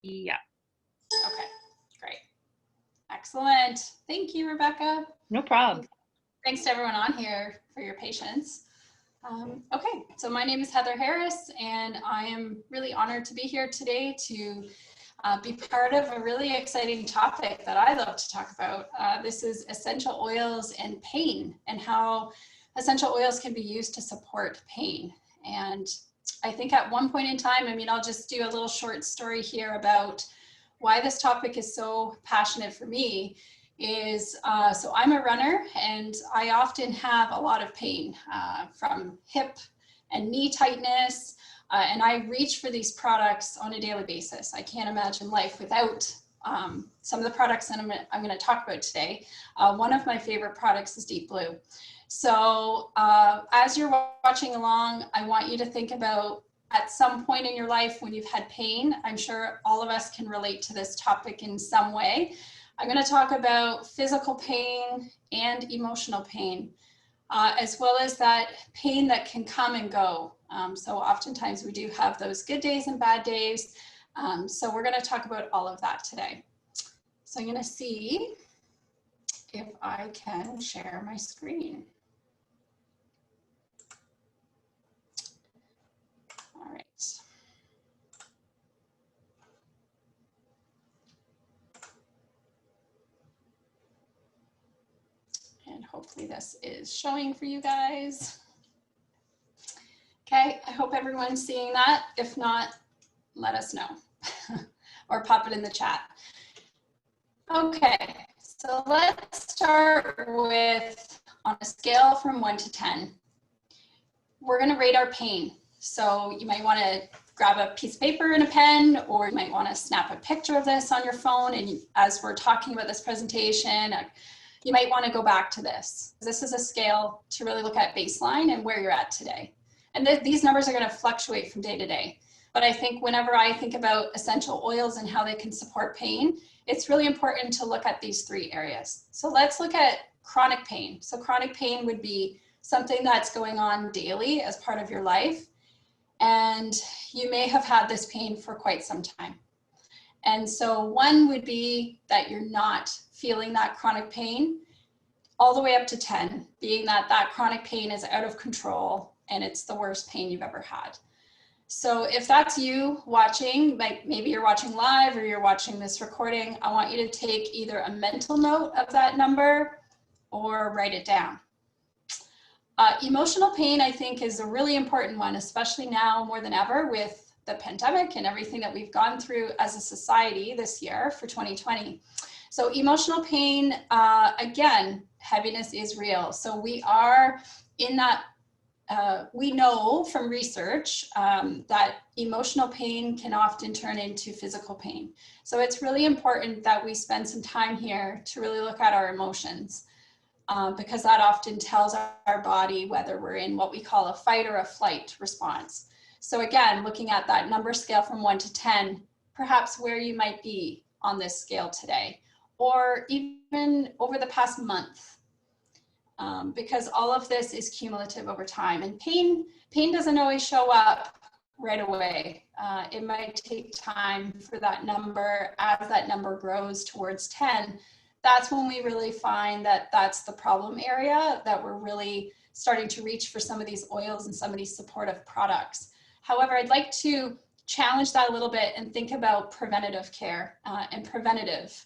Yeah. Okay, great. Excellent. Thank you, Rebecca. No problem. Thanks to everyone on here for your patience. Okay, so my name is Heather Harris, and I am really honored to be here today to be part of a really exciting topic that I love to talk about. This is essential oils and pain, and how essential oils can be used to support pain. And I think at one point in time, I'll just do a little short story here about why this topic is so passionate for me. So I'm a runner, and I often have a lot of pain from hip and knee tightness, and I reach for these products on a daily basis. I can't imagine life without some of the products that I'm going to talk about today. One of my favorite products is Deep Blue. So as you're watching along, I want you to think about, at some point in your life when you've had pain. I'm sure all of us can relate to this topic in some way. I'm going to talk about physical pain and emotional pain, as well as that pain that can come and go. So oftentimes we do have those good days and bad days. So we're going to talk about all of that today. So I'm going to see if I can share my screen. All right. And hopefully this is showing for you guys. Okay, I hope everyone's seeing that. If not, let us know or pop it in the chat. Okay, so let's start with, on a scale from 1 to 10, we're going to rate our pain. So you might want to grab a piece of paper and a pen, or you might want to snap a picture of this on your phone. And as we're talking about this presentation, you might want to go back to this. This is a scale to really look at baseline and where you're at today. And these numbers are going to fluctuate from day to day. But I think whenever I think about essential oils and how they can support pain, it's really important to look at these three areas. So let's look at chronic pain. So chronic pain would be something that's going on daily as part of your life. And you may have had this pain for quite some time. And so one would be that you're not feeling that chronic pain, all the way up to 10, being that that chronic pain is out of control and it's the worst pain you've ever had. So if that's you watching, like maybe you're watching live or you're watching this recording, I want you to take either a mental note of that number or write it down. Emotional pain, I think, is a really important one, especially now more than ever with the pandemic and everything that we've gone through as a society this year for 2020. So emotional pain, again, heaviness is real. So we are in that, we know from research that emotional pain can often turn into physical pain. So it's really important that we spend some time here to really look at our emotions, because that often tells our body whether we're in what we call a fight or a flight response. So again, looking at that number scale from 1 to 10, perhaps where you might be on this scale today, or even over the past month. Because all of this is cumulative over time, and pain doesn't always show up right away. It might take time for that number, as that number grows towards 10, that's when we really find that that's the problem area, that we're really starting to reach for some of these oils and some of these supportive products. However, I'd like to challenge that a little bit and think about preventative care and preventative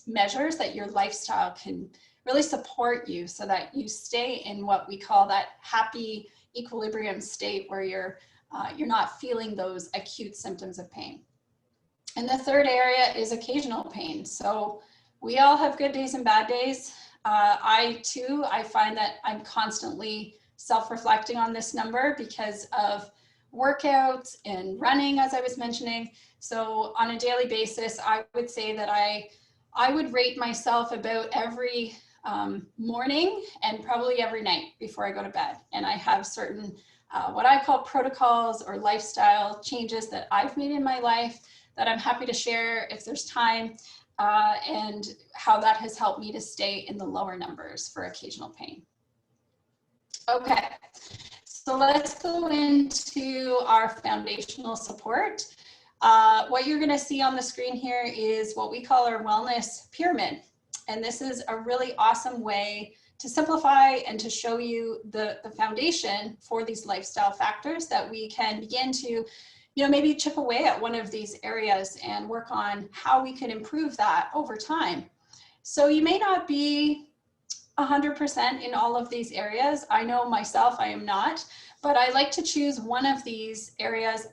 measures that your lifestyle can really support you so that you stay in what we call that happy equilibrium state where you're not feeling those acute symptoms of pain. And the third area is occasional pain. So we all have good days and bad days. I find that I'm constantly self-reflecting on this number because of workouts and running, as I was mentioning. So on a daily basis, I would say that I would rate myself about every morning and probably every night before I go to bed. And I have certain what I call protocols or lifestyle changes that I've made in my life that I'm happy to share if there's time, and how that has helped me to stay in the lower numbers for occasional pain. Okay, so let's go into our foundational support. What you're going to see on the screen here is what we call our wellness pyramid. And this is a really awesome way to simplify and to show you the foundation for these lifestyle factors that we can begin to, maybe chip away at one of these areas and work on how we can improve that over time. So you may not be 100% in all of these areas. I know myself, I am not, but I like to choose one of these areas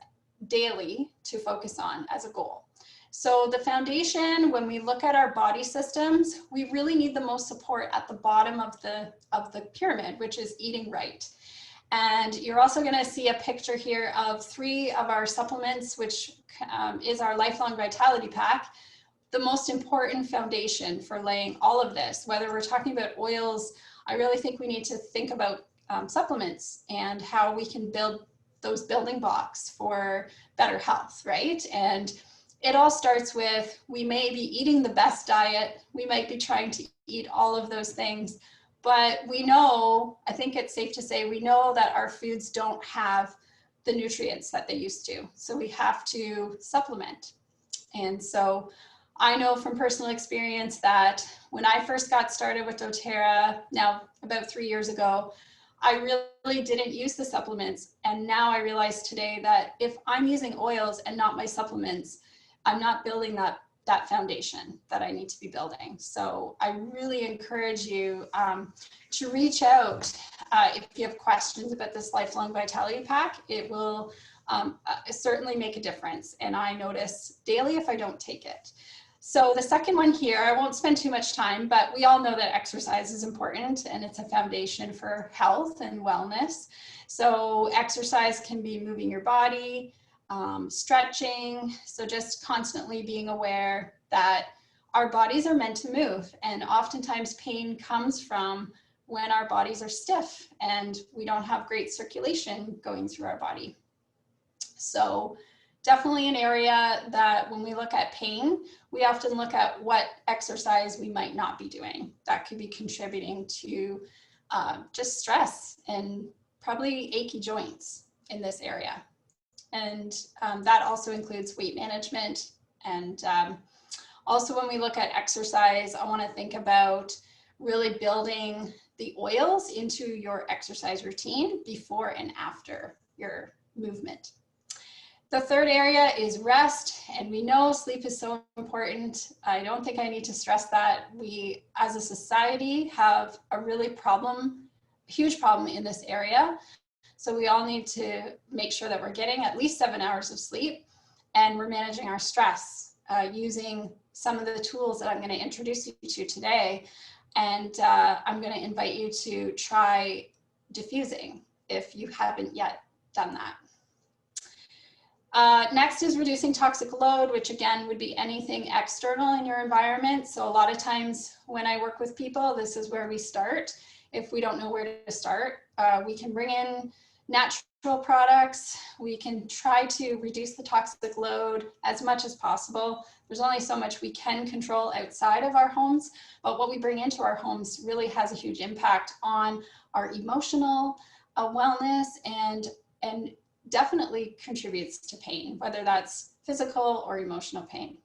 daily to focus on as a goal. So the foundation, when we look at our body systems, we really need the most support at the bottom of the pyramid, which is eating right. And you're also going to see a picture here of 3 of our supplements, which is our Lifelong Vitality Pack. The most important foundation for laying all of this, whether we're talking about oils, I really think we need to think about supplements and how we can build those building blocks for better health, right? And it all starts with, we may be eating the best diet, we might be trying to eat all of those things, but we know, I think it's safe to say, we know that our foods don't have the nutrients that they used to. So we have to supplement. And so I know from personal experience that when I first got started with doTERRA, now about 3 years ago, I really didn't use the supplements. And now I realize today that if I'm using oils and not my supplements, I'm not building that foundation that I need to be building. So I really encourage you to reach out if you have questions about this Lifelong Vitality Pack. It will certainly make a difference. And I notice daily if I don't take it. So the second one here, I won't spend too much time, but we all know that exercise is important and it's a foundation for health and wellness. So exercise can be moving your body, stretching. So just constantly being aware that our bodies are meant to move. And oftentimes pain comes from when our bodies are stiff and we don't have great circulation going through our body. So definitely an area that when we look at pain, we often look at what exercise we might not be doing. That could be contributing to just stress and probably achy joints in this area. And that also includes weight management. And also when we look at exercise, I want to think about really building the oils into your exercise routine before and after your movement. The third area is rest, and we know sleep is so important. I don't think I need to stress that. We, as a society, have a really huge problem in this area. So we all need to make sure that we're getting at least 7 hours of sleep, and we're managing our stress using some of the tools that I'm going to introduce you to today. And I'm going to invite you to try diffusing if you haven't yet done that. Next is reducing toxic load, which again would be anything external in your environment. So a lot of times when I work with people, this is where we start. If we don't know where to start, we can bring in natural products. We can try to reduce the toxic load as much as possible. There's only so much we can control outside of our homes, but what we bring into our homes really has a huge impact on our emotional wellness and definitely contributes to pain, whether that's physical or emotional pain.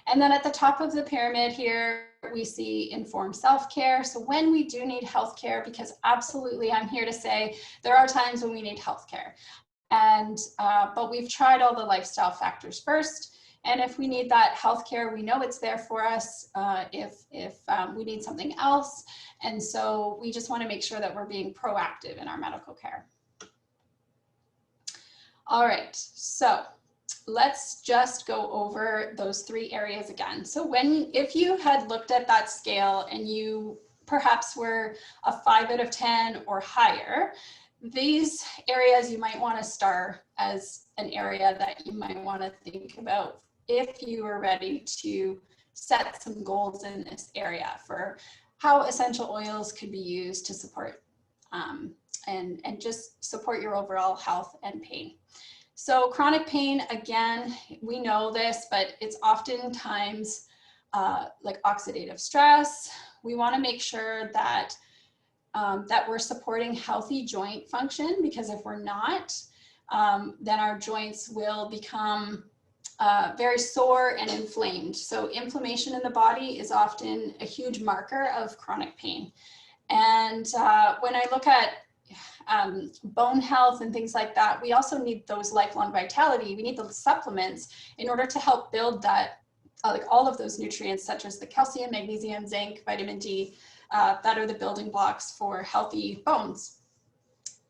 And then at the top of the pyramid here, we see informed self-care. So when we do need healthcare, because absolutely I'm here to say there are times when we need healthcare, and but we've tried all the lifestyle factors first. And if we need that healthcare, we know it's there for us if we need something else. And so we just want to make sure that we're being proactive in our medical care. All right, so let's just go over those 3 areas again. So if you had looked at that scale and you perhaps were a 5 out of 10 or higher, these areas you might want to star as an area that you might want to think about if you are ready to set some goals in this area for how essential oils could be used to support and just support your overall health and pain. So chronic pain, again, we know this, but it's oftentimes like oxidative stress. We want to make sure that that we're supporting healthy joint function, because if we're not, then our joints will become very sore and inflamed. So inflammation in the body is often a huge marker of chronic pain. And when I look at bone health and things like that, we also need those lifelong vitality. We need the supplements in order to help build that, like all of those nutrients, such as the calcium, magnesium, zinc, vitamin D, that are the building blocks for healthy bones.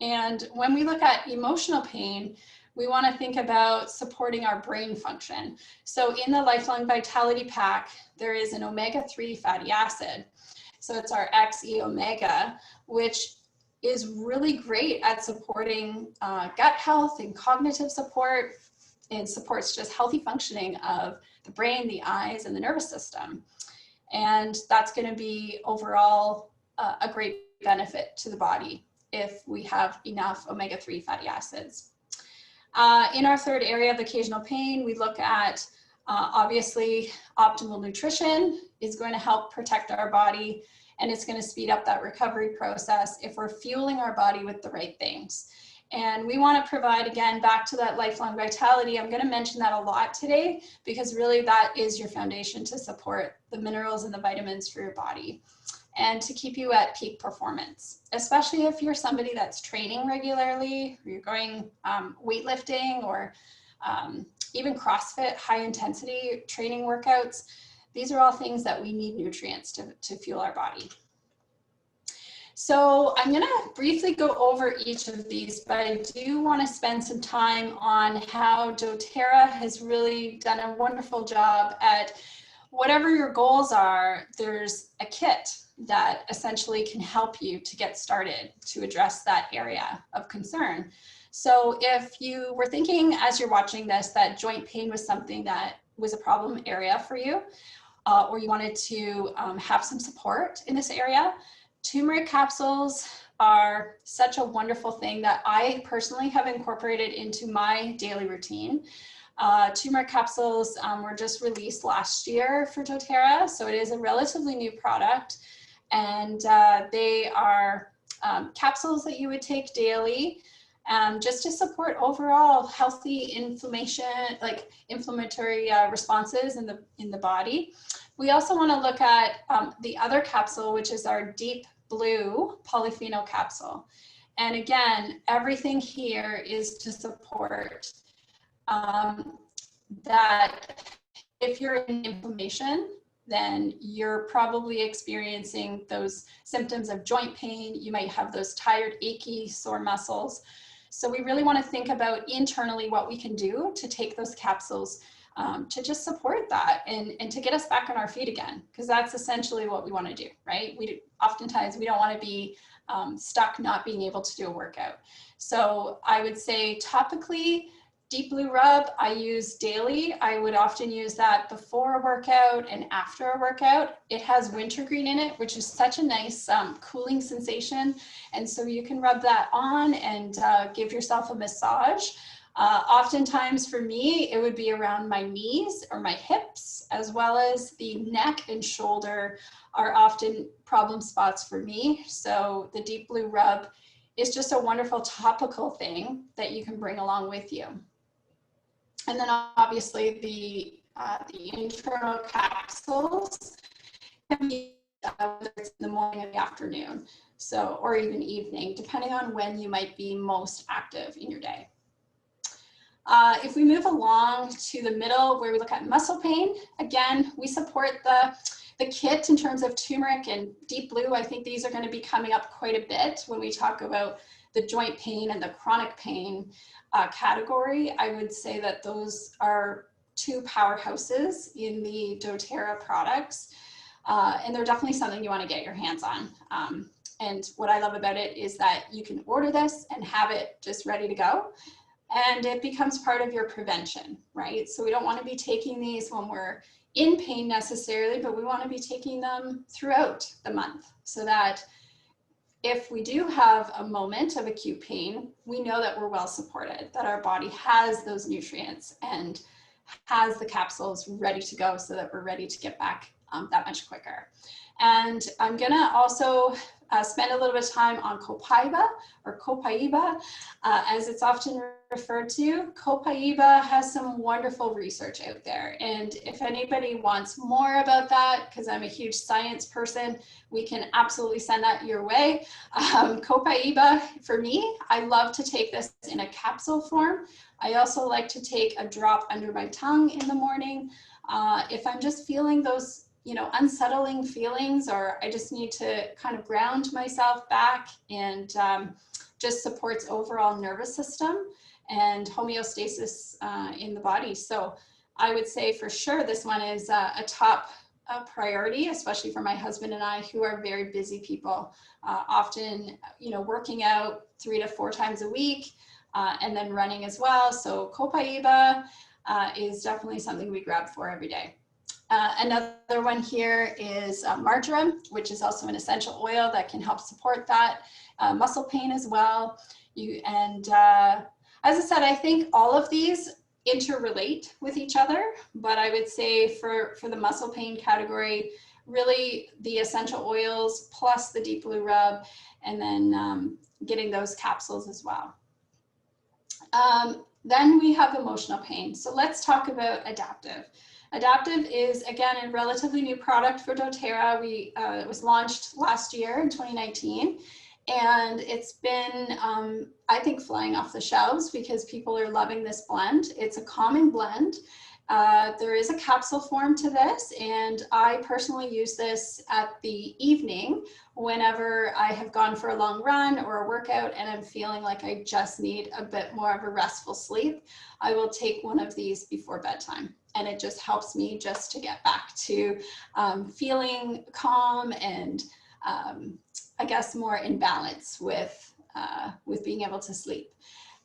And when we look at emotional pain, we want to think about supporting our brain function. So in the Lifelong Vitality Pack, there is an omega-3 fatty acid. So it's our XE omega, which is really great at supporting gut health and cognitive support. It supports just healthy functioning of the brain, the eyes, and the nervous system. And that's going to be overall a great benefit to the body if we have enough omega-3 fatty acids. In our third area of occasional pain, we look at obviously optimal nutrition is going to help protect our body, and it's going to speed up that recovery process if we're fueling our body with the right things. And we want to provide, again, back to that lifelong vitality. I'm going to mention that a lot today because really that is your foundation to support the minerals and the vitamins for your body and to keep you at peak performance, especially if you're somebody that's training regularly, or you're going weightlifting or even CrossFit, high intensity training workouts. These are all things that we need nutrients to fuel our body. So I'm going to briefly go over each of these, but I do want to spend some time on how doTERRA has really done a wonderful job at whatever your goals are. There's a kit that essentially can help you to get started to address that area of concern. So if you were thinking as you're watching this that joint pain was something that was a problem area for you, or you wanted to have some support in this area, turmeric capsules are such a wonderful thing that I personally have incorporated into my daily routine. Turmeric capsules were just released last year for doTERRA, so it is a relatively new product, and they are capsules that you would take daily just to support overall healthy inflammation, like inflammatory responses in the body. We also want to look at the other capsule, which is our Deep Blue polyphenol capsule. And again, everything here is to support that if you're in inflammation, then you're probably experiencing those symptoms of joint pain. You might have those tired, achy, sore muscles. So we really want to think about internally what we can do to take those capsules to just support that and to get us back on our feet again, because that's essentially what we want to do, right? Oftentimes we don't want to be stuck not being able to do a workout. So I would say topically, Deep Blue Rub I use daily. I would often use that before a workout and after a workout. It has wintergreen in it, which is such a nice cooling sensation. And so you can rub that on and give yourself a massage. Oftentimes for me, it would be around my knees or my hips, as well as the neck and shoulder are often problem spots for me. So the Deep Blue Rub is just a wonderful topical thing that you can bring along with you. And then obviously the internal capsules can be whether it's in the morning or the afternoon, so or even evening, depending on when you might be most active in your day. If we move along to the middle where we look at muscle pain, again, we support the kit in terms of turmeric and Deep Blue. I think these are going to be coming up quite a bit when we talk about the joint pain and the chronic pain category. I would say that those are two powerhouses in the doTERRA products, and they're definitely something you want to get your hands on. And what I love about it is that you can order this and have it just ready to go, and it becomes part of your prevention, right? So we don't want to be taking these when we're in pain necessarily, but we want to be taking them throughout the month so that if we do have a moment of acute pain, we know that we're well supported, that our body has those nutrients and has the capsules ready to go so that we're ready to get back that much quicker. And I'm gonna also spend a little bit of time on Copaiba, or Copaiba, as it's often referred to. Copaiba has some wonderful research out there. And if anybody wants more about that, because I'm a huge science person, we can absolutely send that your way. Copaiba, for me, I love to take this in a capsule form. I also like to take a drop under my tongue in the morning. If I'm just feeling those, you know, unsettling feelings, or I just need to kind of ground myself back, and just supports overall nervous system and homeostasis in the body. So I would say for sure this one is a top priority, especially for my husband and I, who are very busy people, often, you know, working out 3 to 4 times a week, and then running as well. So Copaiba is definitely something we grab for every day. Another one here is marjoram, which is also an essential oil that can help support that. Muscle pain as well. As I said, I think all of these interrelate with each other, but I would say for the muscle pain category, really the essential oils plus the deep blue rub, and then getting those capsules as well. Then we have emotional pain. So let's talk about Adaptive. Adaptive is, again, a relatively new product for doTERRA. It was launched last year in 2019, and it's been, I think, flying off the shelves because people are loving this blend. It's a calming blend. There is a capsule form to this, and I personally use this at the evening whenever I have gone for a long run or a workout and I'm feeling like I just need a bit more of a restful sleep. I will take one of these before bedtime, and it just helps me just to get back to feeling calm and I guess more in balance with being able to sleep.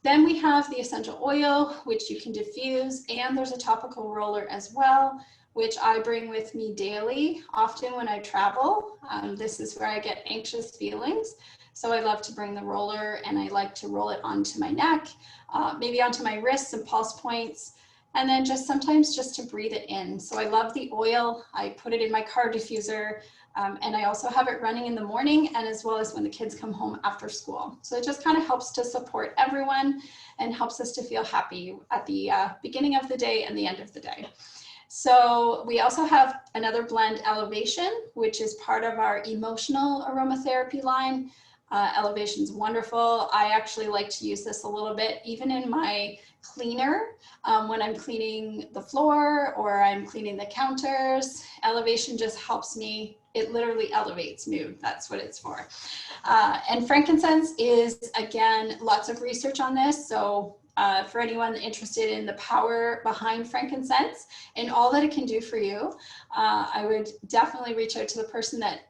Then we have the essential oil, which you can diffuse, and there's a topical roller as well, which I bring with me daily, often when I travel. This is where I get anxious feelings. So I love to bring the roller, and I like to roll it onto my neck, maybe onto my wrists and pulse points, and then just sometimes just to breathe it in. So I love the oil. I put it in my car diffuser, and I also have it running in the morning, and as well as when the kids come home after school. So it just kind of helps to support everyone and helps us to feel happy at the beginning of the day and the end of the day. So we also have another blend, Elevation, which is part of our emotional aromatherapy line. Elevation's wonderful. I actually like to use this a little bit, even in my cleaner, when I'm cleaning the floor or I'm cleaning the counters. Elevation just helps me. It literally elevates mood. That's what it's for. And frankincense is, again, lots of research on this. So for anyone interested in the power behind frankincense and all that it can do for you, I would definitely reach out to the person that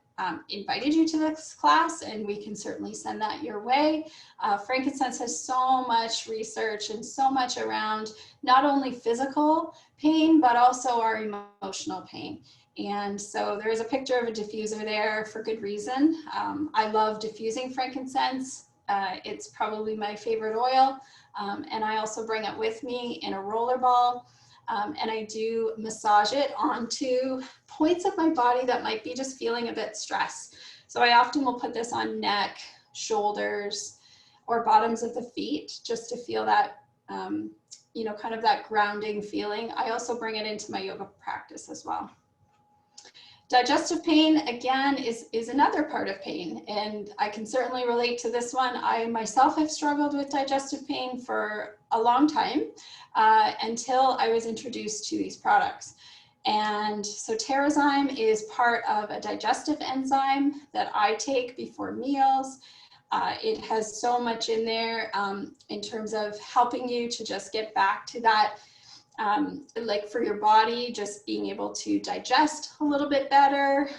invited you to this class, and we can certainly send that your way. Frankincense has so much research and so much around not only physical pain, but also our emotional pain. And so there is a picture of a diffuser there for good reason. I love diffusing frankincense. It's probably my favorite oil. And I also bring it with me in a roller ball. And I do massage it onto points of my body that might be just feeling a bit stressed. So I often will put this on neck, shoulders, or bottoms of the feet, just to feel that, you know, kind of that grounding feeling. I also bring it into my yoga practice as well. Digestive pain, again, is another part of pain, and I can certainly relate to this one. I myself have struggled with digestive pain for a long time, until I was introduced to these products. And so Terrazyme is part of a digestive enzyme that I take before meals. It has so much in there in terms of helping you to just get back to that, like for your body, just being able to digest a little bit better.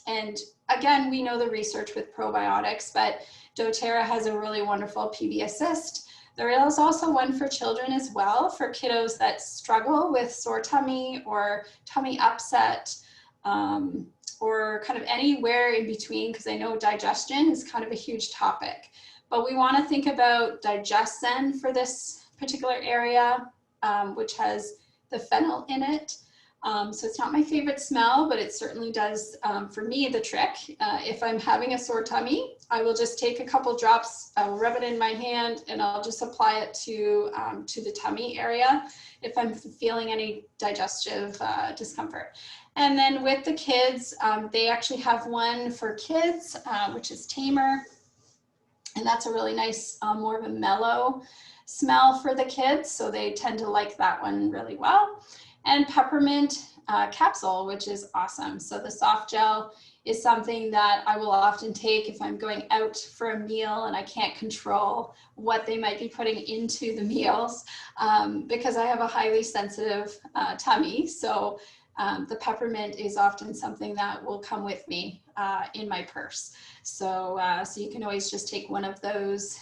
And again, we know the research with probiotics, but doTERRA has a really wonderful PB Assist. There is also one for children as well, for kiddos that struggle with sore tummy or tummy upset, or kind of anywhere in between, because I know digestion is kind of a huge topic. But we want to think about DigestZen for this particular area, which has the fennel in it. So it's not my favorite smell, but it certainly does, for me, the trick. If I'm having a sore tummy, I will just take a couple drops, I'll rub it in my hand, and I'll just apply it to the tummy area if I'm feeling any digestive discomfort. And then with the kids, they actually have one for kids, which is Tamer. And that's a really nice, more of a mellow smell for the kids. So they tend to like that one really well. And peppermint capsule, which is awesome. So the soft gel is something that I will often take if I'm going out for a meal and I can't control what they might be putting into the meals, because I have a highly sensitive tummy. So the peppermint is often something that will come with me in my purse. So, so you can always just take one of those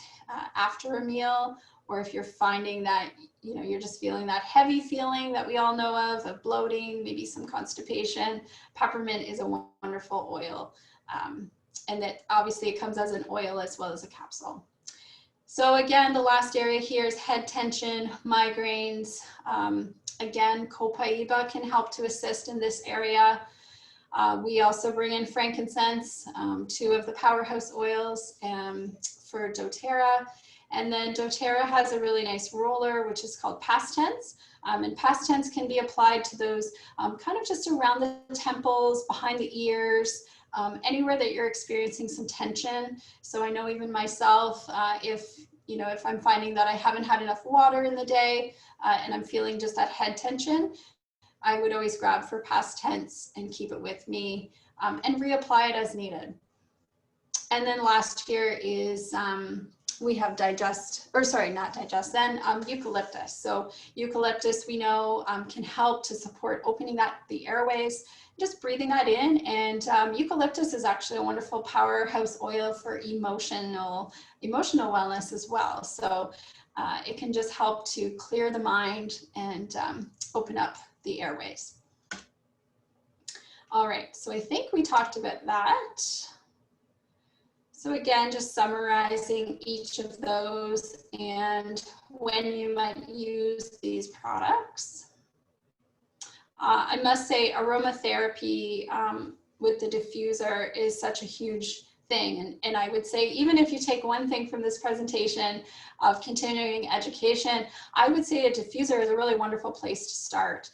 after a meal, or if you're finding that, you know, you're just feeling that heavy feeling that we all know of bloating, maybe some constipation, peppermint is a wonderful oil. And that obviously it comes as an oil as well as a capsule. So again, the last area here is head tension, migraines. Again, copaiba can help to assist in this area. We also bring in frankincense, 2 of the powerhouse oils for doTERRA. And then doTERRA has a really nice roller, which is called Past Tense. And Past Tense can be applied to those kind of just around the temples, behind the ears, anywhere that you're experiencing some tension. So I know even myself, if I'm finding that I haven't had enough water in the day and I'm feeling just that head tension, I would always grab for Past Tense and keep it with me and reapply it as needed. And then last here is we have eucalyptus. So eucalyptus, we know, can help to support opening the airways, just breathing that in. And eucalyptus is actually a wonderful powerhouse oil for emotional wellness as well. So it can just help to clear the mind and open up the airways. All right, so I think we talked about that. So again, just summarizing each of those and when you might use these products. I must say aromatherapy with the diffuser is such a huge thing. And I would say, even if you take one thing from this presentation of continuing education, I would say a diffuser is a really wonderful place to start.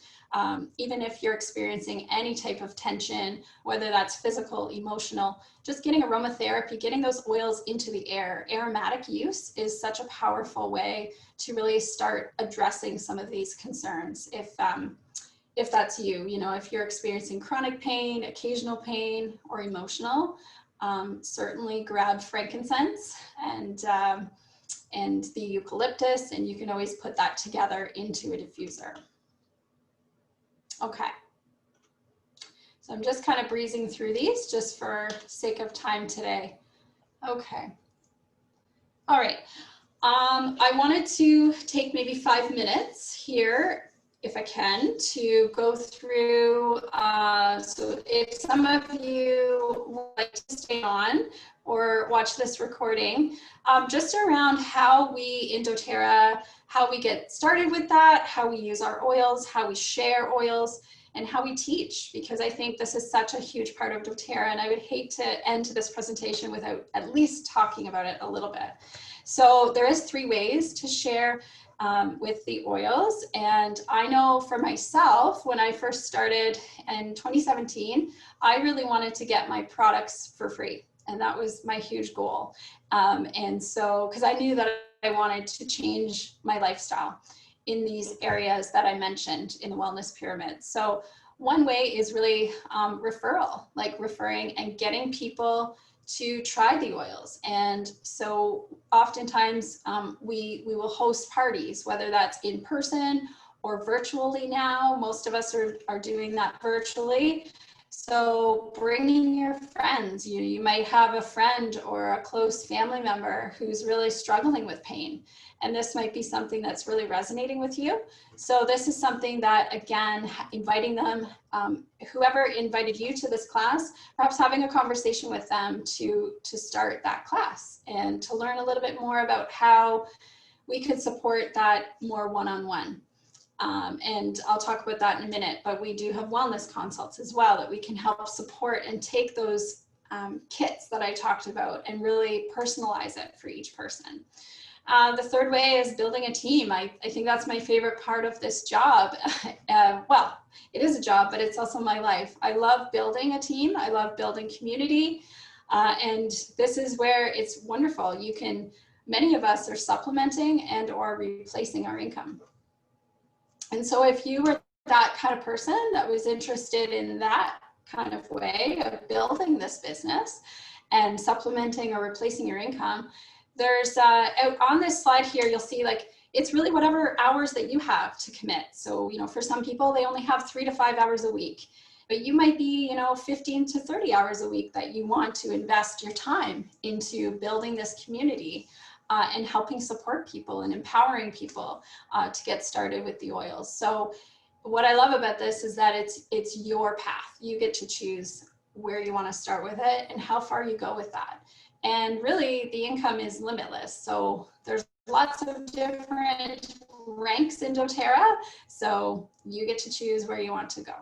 Even if you're experiencing any type of tension, whether that's physical, emotional, just getting aromatherapy, getting those oils into the air. Aromatic use is such a powerful way to really start addressing some of these concerns. If that's you, if you're experiencing chronic pain, occasional pain, or emotional, certainly grab frankincense and the eucalyptus, and you can always put that together into a diffuser. Okay, so I'm just kind of breezing through these just for sake of time today. Okay, all right. I wanted to take maybe 5 minutes here, if I can, to go through, so if some of you would like to stay on or watch this recording, just around how we in doTERRA, how we get started with that, how we use our oils, how we share oils, and how we teach, because I think this is such a huge part of doTERRA, and I would hate to end this presentation without at least talking about it a little bit. So there is 3 ways to share with the oils. And I know for myself, when I first started in 2017, I really wanted to get my products for free. And that was my huge goal. And so, because I knew that I wanted to change my lifestyle in these areas that I mentioned in the wellness pyramid. So one way is really referral, like referring and getting people to try the oils. And so oftentimes we will host parties, whether that's in person or virtually now. Most of us are doing that virtually. So bringing your friends, you might have a friend or a close family member who's really struggling with pain. And this might be something that's really resonating with you. So this is something that, again, inviting them, whoever invited you to this class, perhaps having a conversation with them to start that class and to learn a little bit more about how we could support that more one-on-one. And I'll talk about that in a minute, but we do have wellness consults as well that we can help support and take those kits that I talked about and really personalize it for each person. The third way is building a team. I think that's my favorite part of this job. Well, it is a job, but it's also my life. I love building a team. I love building community. And this is where it's wonderful. Many of us are supplementing and or replacing our income. And so if you were that kind of person that was interested in that kind of way of building this business and supplementing or replacing your income, there's on this slide here, you'll see like, it's really whatever hours that you have to commit. So, for some people, they only have 3 to 5 hours a week, but you might be, 15 to 30 hours a week that you want to invest your time into building this community and helping support people and empowering people to get started with the oils. So what I love about this is that it's your path. You get to choose where you want to start with it and how far you go with that. And really the income is limitless. So there's lots of different ranks in doTERRA. So you get to choose where you want to go.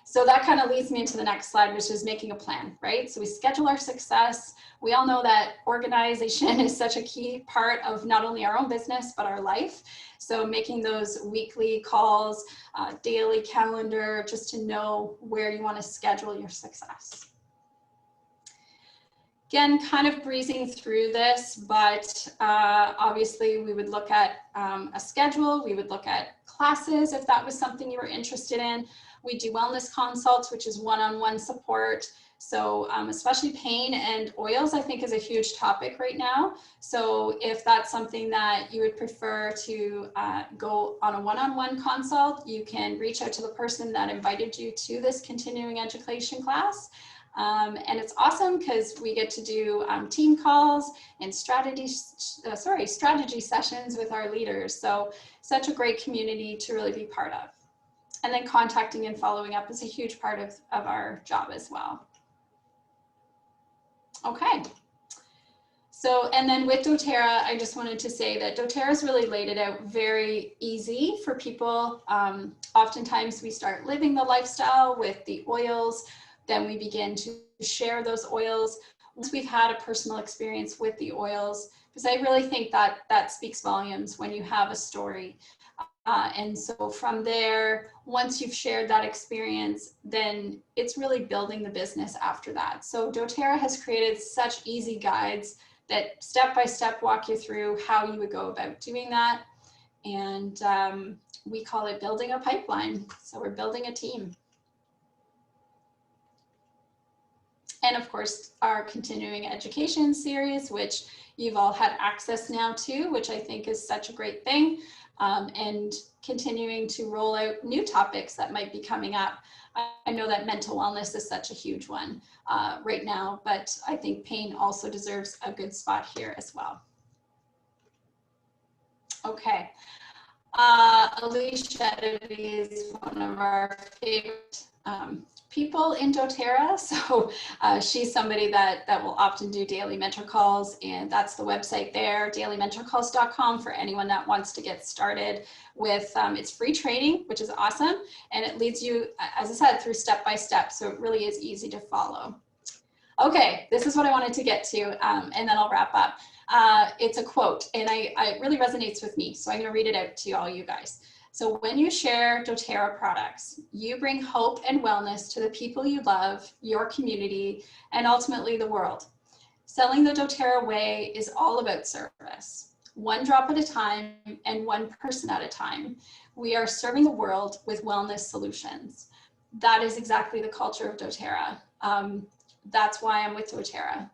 So that kind of leads me into the next slide, which is making a plan, right? So we schedule our success. We all know that organization is such a key part of not only our own business, but our life. So making those weekly calls, daily calendar, just to know where you want to schedule your success. Again, kind of breezing through this, but obviously we would look at a schedule. We would look at classes if that was something you were interested in. We do wellness consults, which is one-on-one support. So especially pain and oils, I think, is a huge topic right now. So if that's something that you would prefer to go on a one-on-one consult, you can reach out to the person that invited you to this continuing education class. And it's awesome because we get to do team calls and strategy sessions with our leaders. So such a great community to really be part of. And then contacting and following up is a huge part of our job as well. Okay. So, and then with doTERRA, I just wanted to say that doTERRA's really laid it out very easy for people. Oftentimes we start living the lifestyle with the oils, then we begin to share those oils. Once we've had a personal experience with the oils, because I really think that that speaks volumes when you have a story. And so from there, once you've shared that experience, then it's really building the business after that. So doTERRA has created such easy guides that step-by-step walk you through how you would go about doing that. And we call it building a pipeline. So we're building a team. And of course, our continuing education series, which you've all had access now to, which I think is such a great thing. And continuing to roll out new topics that might be coming up. I know that mental wellness is such a huge one right now, but I think pain also deserves a good spot here as well. Okay, Alicia is one of our favorite people in doTERRA. So she's somebody that will often do daily mentor calls, and that's the website there, dailymentorcalls.com, for anyone that wants to get started with it's free training, which is awesome. And it leads you, as I said, through step by step. So it really is easy to follow. Okay, this is what I wanted to get to, and then I'll wrap up. It's a quote, and it really resonates with me. So I'm gonna read it out to all you guys. So when you share doTERRA products, you bring hope and wellness to the people you love, your community, and ultimately the world. Selling the doTERRA way is all about service. One drop at a time and one person at a time. We are serving the world with wellness solutions. That is exactly the culture of doTERRA. That's why I'm with doTERRA.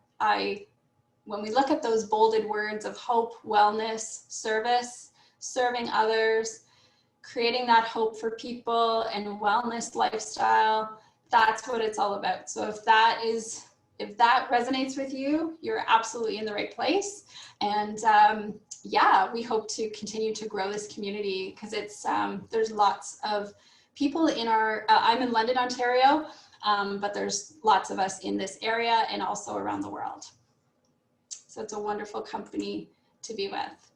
When we look at those bolded words of hope, wellness, service, serving others, creating that hope for people and wellness lifestyle, that's what it's all about. So if that resonates with you, you're absolutely in the right place. And yeah, we hope to continue to grow this community because it's there's lots of people in our, I'm in London, Ontario, but there's lots of us in this area and also around the world. So it's a wonderful company to be with.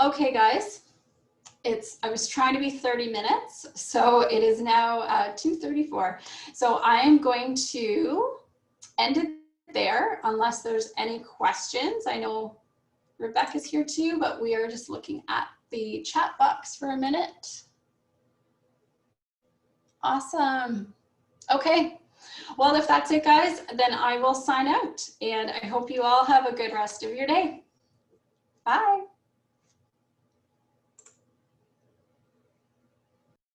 Okay, guys. I was trying to be 30 minutes, so it is now 2:34. So I am going to end it there unless there's any questions. I know Rebecca's here too, but we are just looking at the chat box for a minute. Awesome. Okay. Well, if that's it, guys, then I will sign out, and I hope you all have a good rest of your day. Bye.